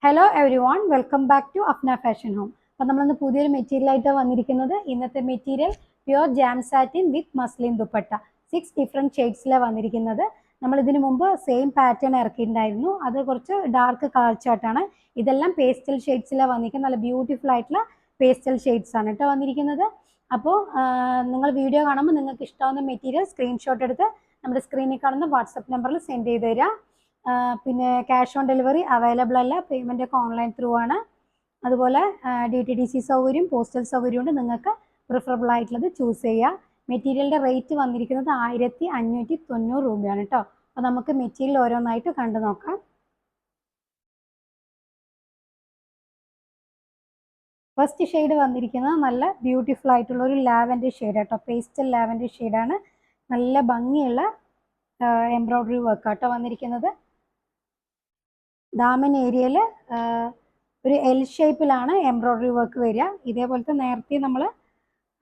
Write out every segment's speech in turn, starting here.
Hello everyone, welcome back to Afna fashion home. അപ്പം നമ്മളിന്ന് പുതിയൊരു മെറ്റീരിയൽ ആയിട്ട് വന്നിരിക്കുന്നത്. ഇന്നത്തെ material pure jam satin with muslin dupatta 6 different ഷെയ്ഡ്സിലാണ് വന്നിരിക്കുന്നത്. നമ്മൾ ഇതിനു മുമ്പ് സെയിം പാറ്റേൺ ഇറക്കിയിട്ടുണ്ടായിരുന്നു. അത് കുറച്ച് ഡാർക്ക് കളർ ചാർട്ടാണ്. ഇതെല്ലാം പേസ്റ്റൽ ഷെയ്ഡ്സിലാണ് വന്നിരിക്കുന്നത്. നല്ല ബ്യൂട്ടിഫുൾ ആയിട്ടുള്ള പേസ്റ്റൽ ഷെയ്ഡ്സ് ആണ് കേട്ടോ വന്നിരിക്കുന്നത്. അപ്പോൾ നിങ്ങൾ വീഡിയോ കാണുമ്പോൾ നിങ്ങൾക്ക് ഇഷ്ടമാവുന്ന മെറ്റീരിയൽ സ്ക്രീൻഷോട്ട് എടുത്ത് നമ്മുടെ സ്ക്രീനിൽ കാണുന്ന വാട്സപ്പ് നമ്പറിൽ സെൻഡ് ചെയ്ത് തരിക. പിന്നെ ക്യാഷ് ഓൺ ഡെലിവറി അവൈലബിൾ അല്ല, പേയ്മെൻ്റ് ഒക്കെ ഓൺലൈൻ ത്രൂ ആണ്. അതുപോലെ DTDC സൗകര്യം, പോസ്റ്റൽ സൗകര്യമുണ്ട്. നിങ്ങൾക്ക് പ്രിഫറബിൾ ആയിട്ടുള്ളത് ചൂസ് ചെയ്യുക. മെറ്റീരിയലിൻ്റെ റേറ്റ് വന്നിരിക്കുന്നത് 1590 രൂപയാണ് കേട്ടോ. അപ്പോൾ നമുക്ക് മെറ്റീരിയൽ ഓരോന്നായിട്ട് കണ്ടു നോക്കാം. ഫസ്റ്റ് ഷെയ്ഡ് വന്നിരിക്കുന്നത് നല്ല ബ്യൂട്ടിഫുൾ ആയിട്ടുള്ള ഒരു ലാവൻഡർ ഷെയ്ഡ് കേട്ടോ. പേസ്റ്റൽ ലാവൻഡർ ഷെയ്ഡാണ്. നല്ല ഭംഗിയുള്ള എംബ്രോയ്ഡറി വർക്ക് കേട്ടോ വന്നിരിക്കുന്നത്. ദാമൻ ഏരിയയിൽ ഒരു എൽ ഷേപ്പിലാണ് എംബ്രോയ്ഡറി വർക്ക് വരിക. ഇതേപോലത്തെ നേരത്തെ നമ്മൾ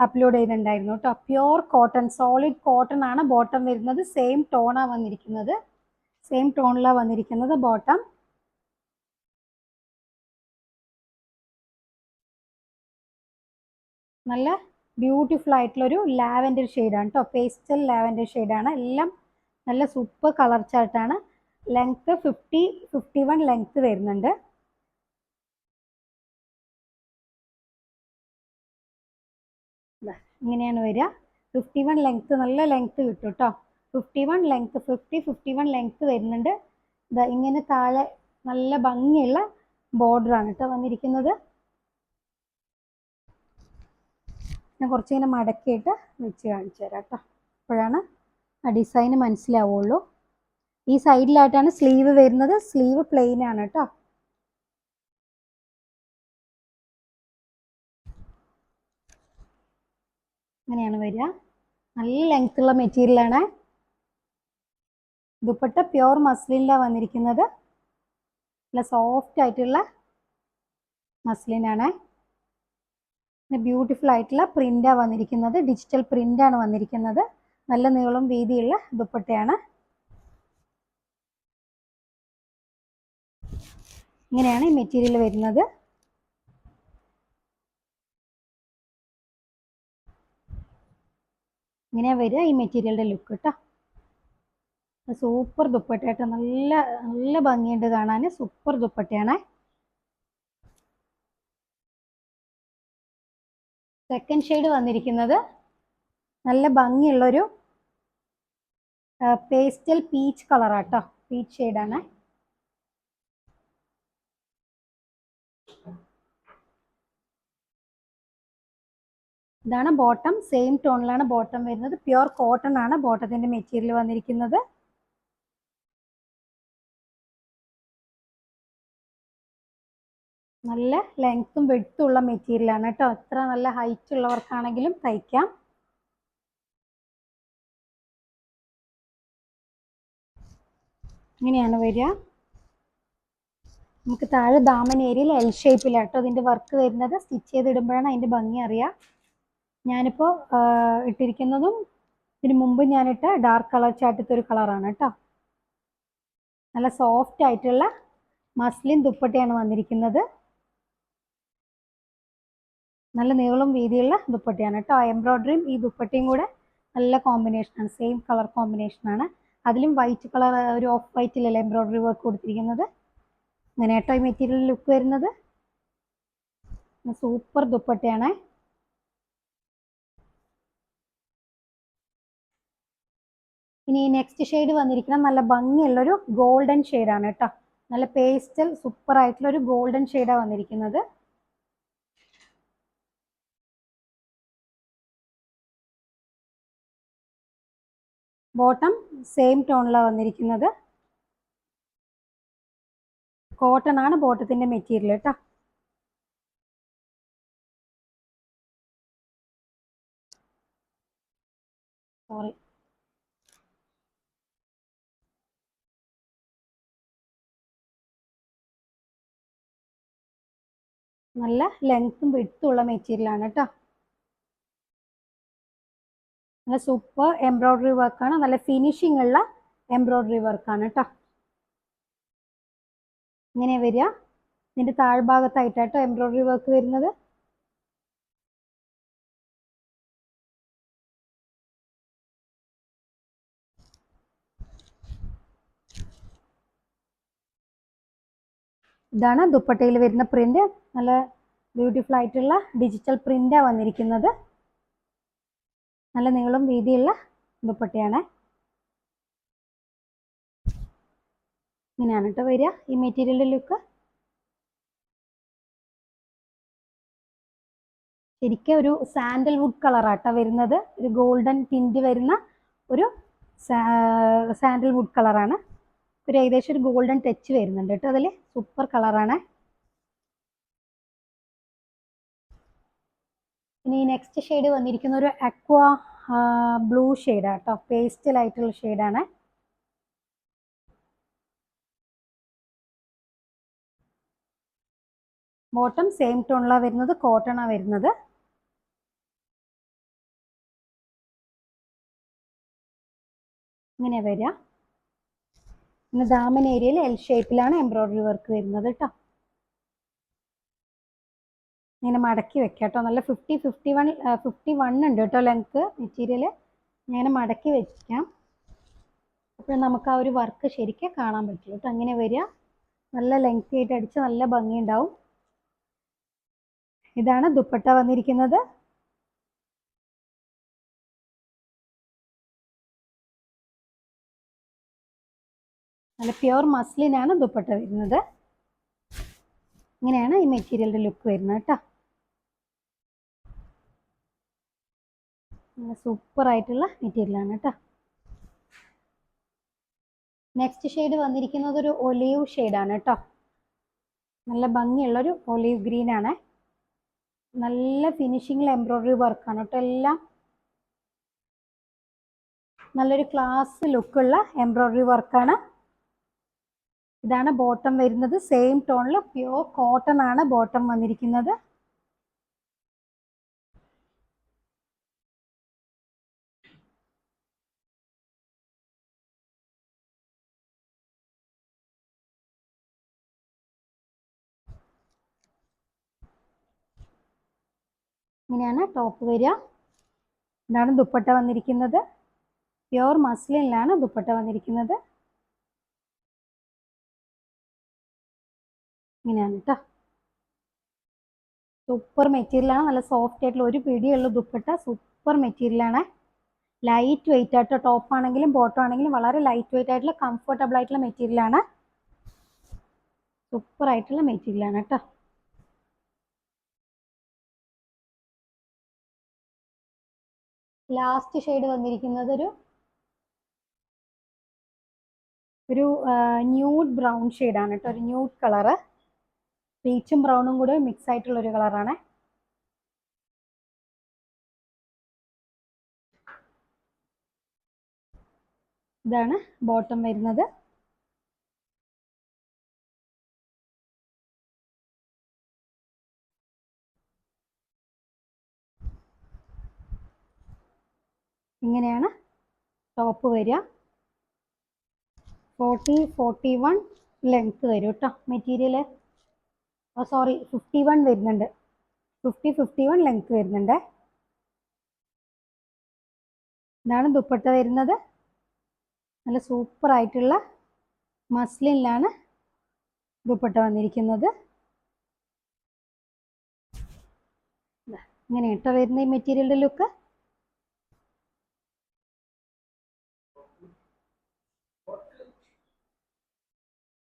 അപ്ലോഡ് ചെയ്തിട്ടുണ്ടായിരുന്നു കേട്ടോ. പ്യുവർ കോട്ടൺ, സോളിഡ് കോട്ടൺ ആണ് ബോട്ടം വരുന്നത്. സെയിം ടോണാണ് വന്നിരിക്കുന്നത്. സെയിം ടോണിലാണ് വന്നിരിക്കുന്നത് ബോട്ടം. നല്ല ബ്യൂട്ടിഫുൾ ആയിട്ടുള്ളൊരു ലാവൻഡർ ഷെയ്ഡാണ് കേട്ടോ. പേസ്റ്റൽ ലാവൻഡർ ഷെയ്ഡാണ്. എല്ലാം നല്ല സൂപ്പർ കളർ ചാർട്ടാണ്. ലെങ്ത്ത് 51 ലെങ്ത്ത് വരുന്നുണ്ട്. ഇങ്ങനെയാണ് വരിക. 51 ലെങ്ത്ത്, നല്ല ലെങ്ത്ത് കിട്ടും കേട്ടോ. 51 ലെങ്ത്ത്, 51 ലെങ്ത്ത് വരുന്നുണ്ട്. ഇങ്ങനെ താഴെ നല്ല ഭംഗിയുള്ള ബോർഡറാണ് കേട്ടോ വന്നിരിക്കുന്നത്. ഞാൻ കുറച്ചിങ്ങനെ മടക്കിയിട്ട് വെച്ച് കാണിച്ചു തരാം കേട്ടോ. അപ്പോഴാണ് ആ ഡിസൈന് മനസ്സിലാവുള്ളൂ. ഈ സൈഡിലായിട്ടാണ് സ്ലീവ് വരുന്നത്. സ്ലീവ് പ്ലെയിൻ ആണ് കേട്ടോ. അങ്ങനെയാണ് വരിക. നല്ല ലെങ്ത് ഉള്ള മെറ്റീരിയലാണ്. ദുപ്പട്ട പ്യുവർ മസ്ലിനിലാണ് വന്നിരിക്കുന്നത്. നല്ല സോഫ്റ്റ് ആയിട്ടുള്ള മസ്ലിനാണ്. പിന്നെ ബ്യൂട്ടിഫുൾ ആയിട്ടുള്ള പ്രിൻ്റാണ് വന്നിരിക്കുന്നത്. ഡിജിറ്റൽ പ്രിൻ്റാണ് വന്നിരിക്കുന്നത്. നല്ല നീളം വീതിയുള്ള ദുപ്പട്ടയാണ്. ഇങ്ങനെയാണ് ഈ മെറ്റീരിയൽ വരുന്നത്. ഇങ്ങനെയാണ് വരിക ഈ മെറ്റീരിയലിൻ്റെ ലുക്ക് കേട്ടോ. സൂപ്പർ ദുപ്പട്ട കേട്ടോ. നല്ല നല്ല ഭംഗിയുണ്ട് കാണാൻ. സൂപ്പർ ദുപ്പട്ടയാണ്. സെക്കൻഡ് ഷെയ്ഡ് വന്നിരിക്കുന്നത് നല്ല ഭംഗിയുള്ളൊരു പേസ്റ്റൽ പീച്ച് കളറാട്ടോ. പീച്ച് ഷെയ്ഡാണ്. ഇതാണ് ബോട്ടം. സെയിം ടോണിലാണ് ബോട്ടം വരുന്നത്. പ്യുവർ കോട്ടൺ ആണ് ബോട്ടത്തിൻ്റെ മെറ്റീരിയൽ വന്നിരിക്കുന്നത്. നല്ല ലെങ്ത്തും വെഡ്ത്തും ഉള്ള മെറ്റീരിയലാണ് കേട്ടോ. എത്ര നല്ല ഹൈറ്റ് ഉള്ളവർക്കാണെങ്കിലും തയ്ക്കാം. ഇങ്ങനെയാണ് വരിക. നമുക്ക് താഴെ ദാമൻ ഏരിയയിൽ എൽ ഷേപ്പിലാട്ടോ അതിൻ്റെ വർക്ക് വരുന്നത്. സ്റ്റിച്ച് ചെയ്തിടുമ്പോഴാണ് അതിൻ്റെ ഭംഗി അറിയുക. ഞാനിപ്പോൾ ഇട്ടിരിക്കുന്നതും ഇതിന് മുമ്പ് ഞാനിട്ട ഡാർക്ക് കളർ ചാട്ടത്തെ ഒരു കളറാണ് കേട്ടോ. നല്ല സോഫ്റ്റ് ആയിട്ടുള്ള മസ്ലിൻ ദുപ്പട്ടയാണ് വന്നിരിക്കുന്നത്. നല്ല നീളം വീതിയുള്ള ദുപ്പട്ടയാണ് കേട്ടോ. എംബ്രോയ്ഡറിയും ഈ ദുപ്പട്ടയും കൂടെ നല്ല കോമ്പിനേഷനാണ്. സെയിം കളർ കോമ്പിനേഷനാണ്. അതിലും വൈറ്റ് കളർ, ഒരു ഓഫ് വൈറ്റിലല്ലേ എംബ്രോയ്ഡറി വർക്ക് കൊടുത്തിരിക്കുന്നത്. അങ്ങനെ കേട്ടോ ഈ മെറ്റീരിയൽ ലുക്ക് വരുന്നത്. സൂപ്പർ ദുപ്പട്ടയാണ്. ഇനി നെക്സ്റ്റ് ഷെയ്ഡ് വന്നിരിക്കുന്നത് നല്ല ഭംഗിയുള്ളൊരു ഗോൾഡൻ ഷെയ്ഡാണ് കേട്ടോ. നല്ല പേസ്റ്റൽ സൂപ്പർ ആയിട്ടുള്ളൊരു ഗോൾഡൻ ഷെയ്ഡാണ് വന്നിരിക്കുന്നത്. ബോട്ടം സെയിം ടോണിലാണ് വന്നിരിക്കുന്നത്. കോട്ടൺ ആണ് ബോട്ടത്തിൻ്റെ മെറ്റീരിയൽ കേട്ടോ. സോറി. നല്ല ലെങ്ത്തും വിഡ്ത്തും ഉള്ള മെറ്റീരിയലാണ് കേട്ടോ. നല്ല സൂപ്പർ എംബ്രോയ്ഡറി വർക്കാണ്. നല്ല ഫിനിഷിംഗ് ഉള്ള എംബ്രോയ്ഡറി വർക്കാണ് കേട്ടോ. ഇങ്ങനെ വരിക. ഇതിൻ്റെ താഴ്ഭാഗത്തായിട്ടാട്ടോ എംബ്രോയിഡറി വർക്ക് വരുന്നത്. ഇതാണ് ദുപ്പട്ടയിൽ വരുന്ന പ്രിന്റ്. നല്ല ബ്യൂട്ടിഫുൾ ആയിട്ടുള്ള ഡിജിറ്റൽ പ്രിന്റാണ് വന്നിരിക്കുന്നത്. നല്ല നീളം വീതിയുള്ള ദുപ്പട്ടയാണ്. ഇങ്ങനെയാണ് കേട്ടോ വരിക ഈ മെറ്റീരിയലിൻ്റെ ലുക്ക്. ശരിക്കും ഒരു സാൻഡൽവുഡ് കളറാട്ടോ വരുന്നത്. ഒരു ഗോൾഡൻ ടിൻറ്റ് വരുന്ന ഒരു സാൻഡൽവുഡ് കളറാണ്. ഒരു ഏകദേശം ഒരു ഗോൾഡൻ ടച്ച് വരുന്നുണ്ട് കേട്ടോ അതിൽ. സൂപ്പർ കളറാണ്. ഇനി നെക്സ്റ്റ് ഷെയ്ഡ് വന്നിരിക്കുന്ന ഒരു അക്വ ബ്ലൂ ഷെയ്ഡാണ് കേട്ടോ. പേസ്റ്റലായിട്ടുള്ള ഷെയ്ഡാണ്. ബോട്ടം സെയിം ടോണിലാണ് വരുന്നത്. കോട്ടണാണ് വരുന്നത്. ഇങ്ങനെ വരിക. പിന്നെ ദാമൻ ഏരിയയിൽ എൽ ഷേപ്പിലാണ് എംബ്രോയിഡറി വർക്ക് വരുന്നത് കേട്ടോ. ഇങ്ങനെ മടക്കി വെക്കാം കേട്ടോ. നല്ല 51 ഉണ്ട് കേട്ടോ ലെങ്ത്ത് മെറ്റീരിയൽ. ഇങ്ങനെ മടക്കി വെക്കാം. അപ്പോൾ നമുക്ക് ആ ഒരു വർക്ക് ശരിക്കും കാണാൻ പറ്റും കേട്ടോ. അങ്ങനെ വരിക. നല്ല ലെങ്തി ആയിട്ട് അടിച്ച് നല്ല ഭംഗിയുണ്ടാവും. ഇതാണ് ദുപ്പട്ട വന്നിരിക്കുന്നത്. നല്ല പ്യുവർ മസ്ലിനാണ് ദുപ്പട്ട വരുന്നത്. ഇങ്ങനെയാണ് ഈ മെറ്റീരിയലിൻ്റെ ലുക്ക് വരുന്നത് കേട്ടോ. സൂപ്പർ ആയിട്ടുള്ള മെറ്റീരിയലാണ് കേട്ടോ. നെക്സ്റ്റ് ഷെയ്ഡ് വന്നിരിക്കുന്നത് ഒരു ഒലീവ് ഷെയ്ഡാണ് കേട്ടോ. നല്ല ഭംഗിയുള്ളൊരു ഒലീവ് ഗ്രീൻ ആണ്. നല്ല ഫിനിഷിങ്ങിൽ എംബ്രോയിഡറി വർക്കാണ് കേട്ടോ. എല്ലാം നല്ലൊരു ക്ലാസ് ലുക്കുള്ള എംബ്രോയിഡറി വർക്കാണ്. ഇതാണ് ബോട്ടം വരുന്നത്. സെയിം ടോണിൽ പ്യുവർ കോട്ടൺ ആണ് ബോട്ടം വന്നിരിക്കുന്നത്. ഇങ്ങനെയാണ് ടോപ്പ് വരിക. ഇതാണ് ദുപ്പട്ട വന്നിരിക്കുന്നത്. പ്യുവർ മസ്ലിനിലാണ് ദുപ്പട്ട വന്നിരിക്കുന്നത്. ഇങ്ങനെയാണ് കേട്ടോ. സൂപ്പർ മെറ്റീരിയലാണ്. നല്ല സോഫ്റ്റ് ആയിട്ടുള്ള ഒരു പിടിയുള്ള ദുപ്പട്ട. സൂപ്പർ മെറ്റീരിയലാണ്. ലൈറ്റ് വെയിറ്റ് ആയിട്ടോ. ടോപ്പ് ആണെങ്കിലും ബോട്ടം ആണെങ്കിലും വളരെ ലൈറ്റ് വെയിറ്റ് ആയിട്ടുള്ള കംഫർട്ടബിൾ ആയിട്ടുള്ള മെറ്റീരിയലാണ്. സൂപ്പർ ആയിട്ടുള്ള മെറ്റീരിയലാണ് കേട്ടോ. ലാസ്റ്റ് ഷെയ്ഡ് വന്നിരിക്കുന്നത് ഒരു ന്യൂഡ് ബ്രൗൺ ഷെയ്ഡാണ് കേട്ടോ. ഒരു ന്യൂഡ് കളറ്. പീച്ചും ബ്രൗണും കൂടെ മിക്സ് ആയിട്ടുള്ള ഒരു കളറാണ്. ഇതാണ് ബോട്ടം വരുന്നത്. ഇങ്ങനെയാണ് ടോപ്പ് വരിക. 41 ലെങ്ത് വരും കേട്ടോ മെറ്റീരിയൽ. സോറി 51 വരുന്നുണ്ട്. 51 ലെങ്ത് വരുന്നുണ്ട്. ഇതാണ് ദുപ്പട്ട വരുന്നത്. നല്ല സൂപ്പർ ആയിട്ടുള്ള മസ്ലിനിലാണ് ദുപ്പട്ട വന്നിരിക്കുന്നത്. ഇങ്ങനെ കേട്ടോ വരുന്ന ഈ മെറ്റീരിയലിൻ്റെ ലുക്ക്.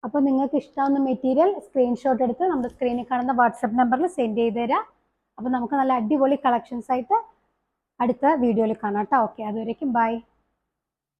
അപ്പോൾ നിങ്ങൾക്ക് ഇഷ്ടമാവുന്ന മെറ്റീരിയൽ സ്ക്രീൻഷോട്ട് എടുത്ത് നമ്മുടെ സ്ക്രീനിൽ കാണുന്ന വാട്സപ്പ് നമ്പറിൽ സെൻഡ് ചെയ്ത് തരാം. അപ്പോൾ നമുക്ക് നല്ല അടിപൊളി കളക്ഷൻസ് ആയിട്ട് അടുത്ത വീഡിയോയിൽ കാണാം കേട്ടോ. ഓക്കെ, അതുവരേക്കും ബൈ.